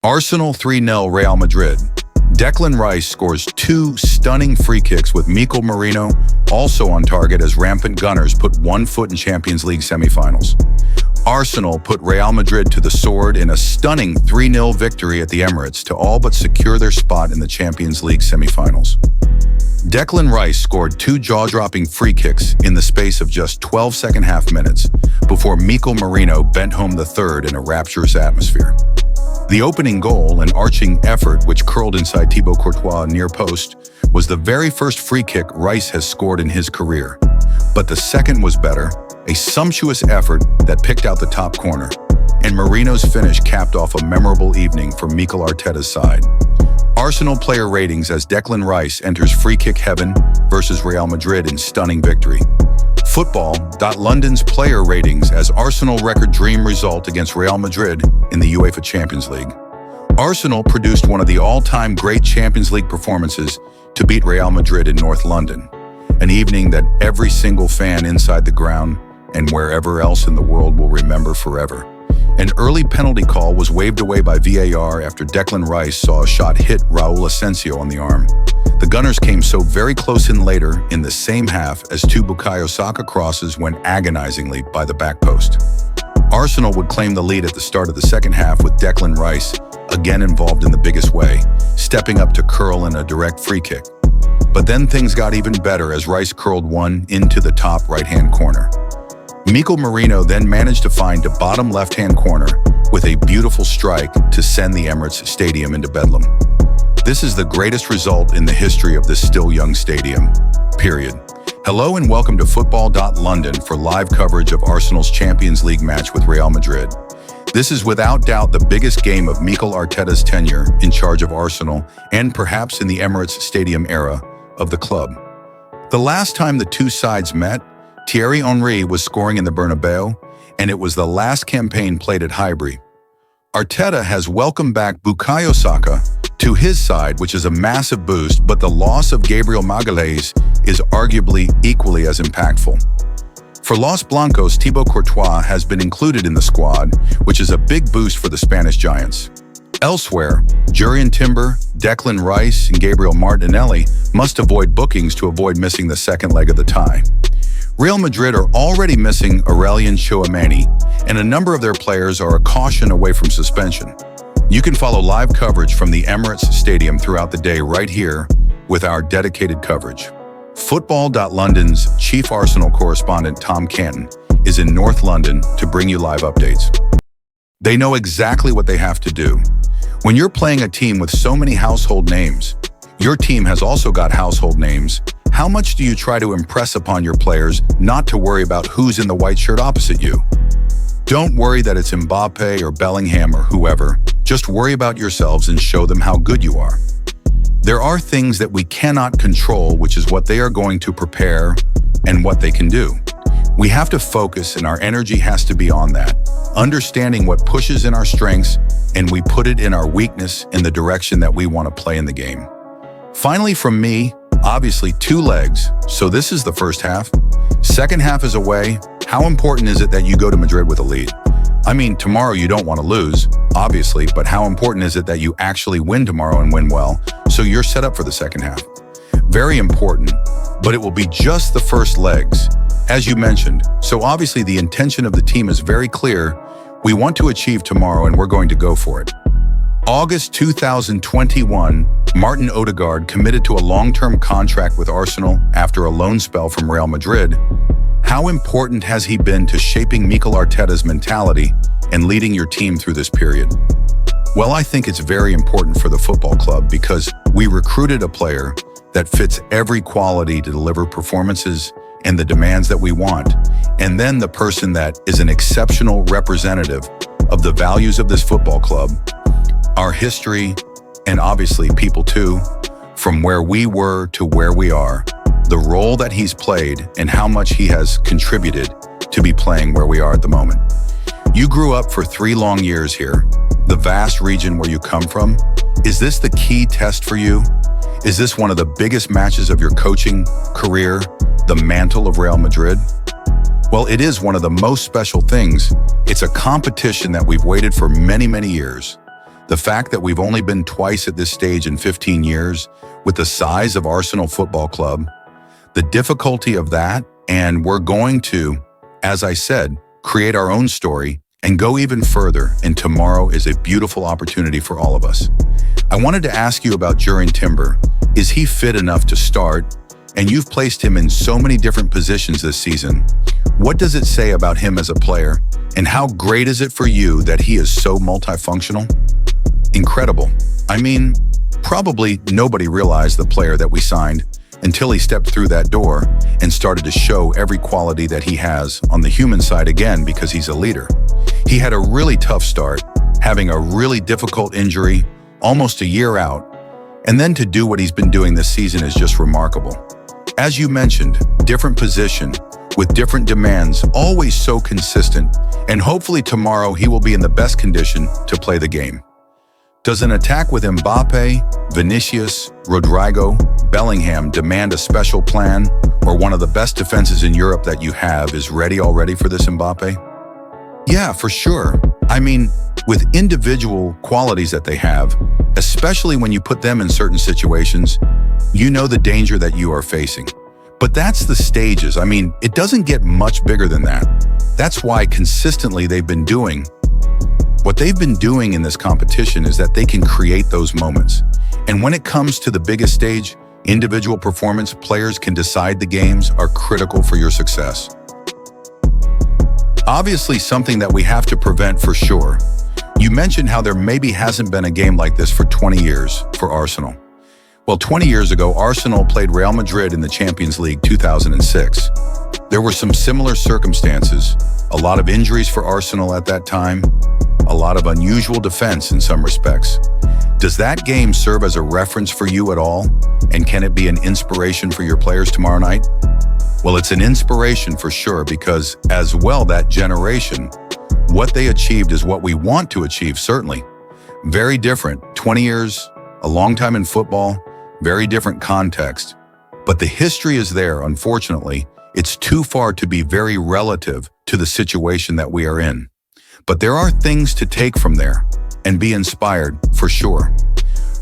Arsenal 3-0 Real Madrid. Declan Rice scores two stunning free kicks with Mikel also on target as rampant Gunners put one foot in Champions League semi-finals. Arsenal put Real Madrid to the sword in a stunning 3-0 victory at the Emirates to all but secure their spot in the Champions League semi-finals. Declan Rice scored two jaw-dropping free kicks in the space of just 12 second-half minutes before Mikel bent home the third in a rapturous atmosphere. The opening goal, an arching effort which curled inside Thibaut Courtois' near post, was the very first free kick Rice has scored in his career. But the second was better, a sumptuous effort that picked out the top corner, and Marino's finish capped off a memorable evening for Mikel Arteta's side. Arsenal player ratings as Declan Rice enters free kick heaven versus Real Madrid in stunning victory. Football.London's player ratings as Arsenal record dream result against Real Madrid in the UEFA Champions League. Arsenal produced one of the all-time great Champions League performances to beat Real Madrid in North London, an evening that every single fan inside the ground and wherever else in the world will remember forever. An early penalty call was waved away by VAR after Declan Rice saw a shot hit Raul Asensio on the arm. The Gunners came so very close in later in the same half as two Bukayo Saka crosses went agonizingly by the back post. Arsenal would claim the lead at the start of the second half with Declan Rice again involved in the biggest way, stepping up to curl in a direct free kick. But then things got even better as Rice curled one into the top right-hand corner. Mikel then managed to find a bottom left-hand corner with a beautiful strike to send the Emirates Stadium into bedlam. This is the greatest result in the history of this still young stadium, period. Hello and welcome to Football.London for live coverage of Arsenal's Champions League match with Real Madrid. This is without doubt the biggest game of Mikel Arteta's tenure in charge of Arsenal and perhaps in the Emirates Stadium era of the club. The last time the two sides met, Thierry Henry was scoring in the Bernabeu, and it was the last campaign played at Highbury. Arteta has welcomed back Bukayo Saka to his side, which is a massive boost, but the loss of Gabriel Magalhaes is arguably equally as impactful. For Los Blancos, Thibaut Courtois has been included in the squad, which is a big boost for the Spanish Giants. Elsewhere, Jurriën Timber, Declan Rice, and Gabriel Martinelli must avoid bookings to avoid missing the second leg of the tie. Real Madrid are already missing Aurélien Tchouameni, and a number of their players are a caution away from suspension. You can follow live coverage from the Emirates Stadium throughout the day right here with our dedicated coverage. Football.London's chief Arsenal correspondent Tom Canton is in North London to bring you live updates. They know exactly what they have to do. When you're playing a team with so many household names, your team has also got household names. How much do you try to impress upon your players not to worry about who's in the white shirt opposite you? Don't worry that it's Mbappe or Bellingham or whoever. Just worry about yourselves and show them how good you are. There are things that we cannot control, which is what they are going to prepare and what they can do. We have to focus and our energy has to be on that, understanding what pushes in our strengths and we put it in our weakness in the direction that we want to play in the game. Finally, from me, obviously 2 legs, so this is the first half. Second half is away. How important is it that you go to Madrid with a lead? I mean, tomorrow you don't want to lose, obviously, but how important is it that you actually win tomorrow and win well, so you're set up for the second half? Very important, but it will be just the first legs, as you mentioned. So obviously the intention of the team is very clear. We want to achieve tomorrow and we're going to go for it. August 2021, Martin Odegaard committed to a long-term contract with Arsenal after a loan spell from Real Madrid. How important has he been to shaping Mikel Arteta's mentality and leading your team through this period? Well, I think it's very important for the football club because we recruited a player that fits every quality to deliver performances and the demands that we want, and then the person that is an exceptional representative of the values of this football club, our history, and obviously people too, from where we were to where we are, the role that he's played and how much he has contributed to be playing where we are at the moment. You grew up for 3 long years here, the vast region where you come from. Is this the key test for you? Is this one of the biggest matches of your coaching career, the mantle of Real Madrid? Well, it is one of the most special things. It's a competition that we've waited for many, many years. The fact that we've only been twice at this stage in 15 years, with the size of Arsenal Football Club, the difficulty of that, and we're going to, as I said, create our own story and go even further, and tomorrow is a beautiful opportunity for all of us. I wanted to ask you about Jurrien Timber. Is he fit enough to start? And you've placed him in so many different positions this season. What does it say about him as a player? And how great is it for you that he is so multifunctional? Incredible. I mean, probably nobody realized the player that we signed until he stepped through that door and started to show every quality that he has on the human side again, because he's a leader. He had a really tough start, having a really difficult injury, almost a year out, and then to do what he's been doing this season is just remarkable. As you mentioned, different position, with different demands, always so consistent, and hopefully tomorrow he will be in the best condition to play the game. Does an attack with Mbappe, Vinicius, Rodrigo, Bellingham demand a special plan, or one of the best defenses in Europe that you have is ready already for this Mbappe? Yeah, for sure. I mean, with individual qualities that they have, especially when you put them in certain situations, you know the danger that you are facing. But that's the stages. I mean, it doesn't get much bigger than that. That's why consistently they've been doing what they've been doing in this competition is that they can create those moments. And when it comes to the biggest stage, individual performance, players can decide the games are critical for your success. Obviously, something that we have to prevent for sure. You mentioned how there maybe hasn't been a game like this for 20 years for Arsenal. Well, 20 years ago, Arsenal played Real Madrid in the Champions League 2006. There were some similar circumstances, a lot of injuries for Arsenal at that time, a lot of unusual defense in some respects. Does that game serve as a reference for you at all? And can it be an inspiration for your players tomorrow night? Well, it's an inspiration for sure, because as well, that generation, what they achieved is what we want to achieve, certainly. Very different. 20 years, a long time in football, very different context. But the history is there, unfortunately. It's too far to be very relative to the situation that we are in. But there are things to take from there and be inspired, for sure.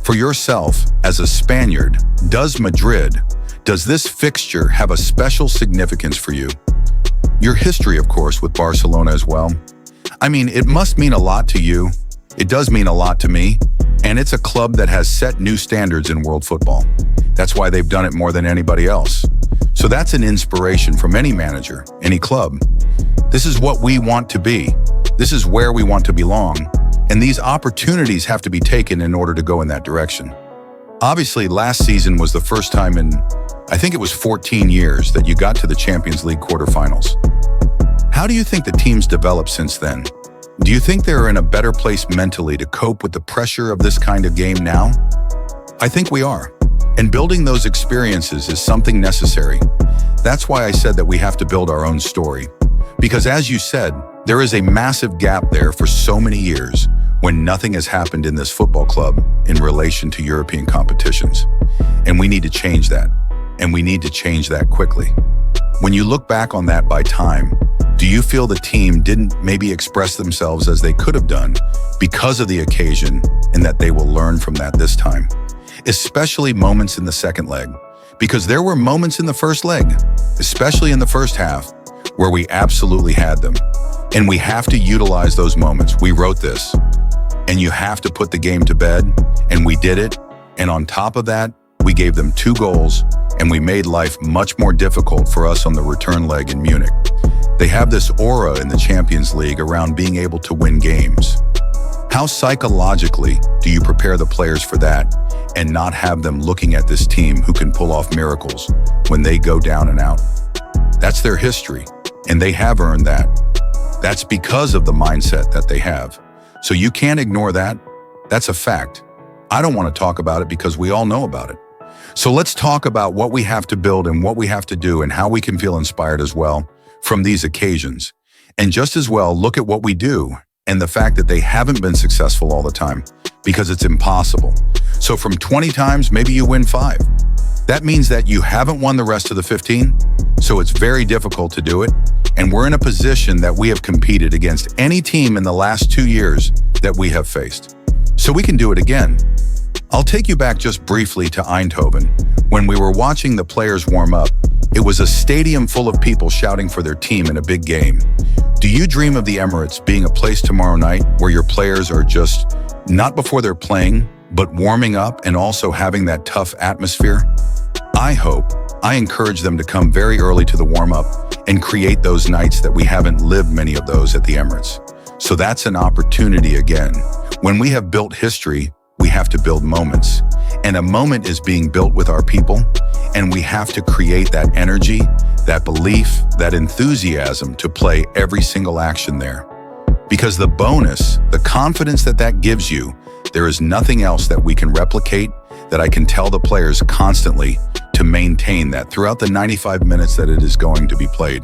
For yourself, as a Spaniard, does this fixture have a special significance for you? Your history, of course, with Barcelona as well. I mean, it must mean a lot to you. It does mean a lot to me. And it's a club that has set new standards in world football. That's why they've done it more than anybody else. So that's an inspiration from any manager, any club. This is what we want to be. This is where we want to belong. And these opportunities have to be taken in order to go in that direction. Obviously, last season was the first time in, I think it was 14 years, that you got to the Champions League quarterfinals. How do you think the team's developed since then? Do you think they're in a better place mentally to cope with the pressure of this kind of game now? I think we are. And building those experiences is something necessary. That's why I said that we have to build our own story. Because as you said, there is a massive gap there for so many years when nothing has happened in this football club in relation to European competitions. And we need to change that. And we need to change that quickly. When you look back on that by time, do you feel the team didn't maybe express themselves as they could have done because of the occasion, and that they will learn from that this time? Especially moments in the second leg, because there were moments in the first leg, especially in the first half, where we absolutely had them. And we have to utilize those moments. We wrote this, and you have to put the game to bed, and we did it. And on top of that, we gave them 2 goals, and we made life much more difficult for us on the return leg in Munich. They have this aura in the Champions League around being able to win games. How psychologically do you prepare the players for that and not have them looking at this team who can pull off miracles when they go down and out? That's their history, and they have earned that. That's because of the mindset that they have. So you can't ignore that. That's a fact. I don't want to talk about it because we all know about it. So let's talk about what we have to build and what we have to do and how we can feel inspired as well from these occasions. And just as well, look at what we do and the fact that they haven't been successful all the time, because it's impossible. So from 20 times, maybe you win 5. That means that you haven't won the rest of the 15, so it's very difficult to do it. And we're in a position that we have competed against any team in the last 2 years that we have faced. So we can do it again. I'll take you back just briefly to Eindhoven. When we were watching the players warm up, it was a stadium full of people shouting for their team in a big game. Do you dream of the Emirates being a place tomorrow night where your players are just, not before they're playing, but warming up and also having that tough atmosphere? I encourage them to come very early to the warm-up and create those nights that we haven't lived many of those at the Emirates. So that's an opportunity again. When we have built history, we have to build moments. And a moment is being built with our people, and we have to create that energy, that belief, that enthusiasm to play every single action there. Because the bonus, the confidence that gives you, there is nothing else that we can replicate, that I can tell the players constantly to maintain that throughout the 95 minutes that it is going to be played.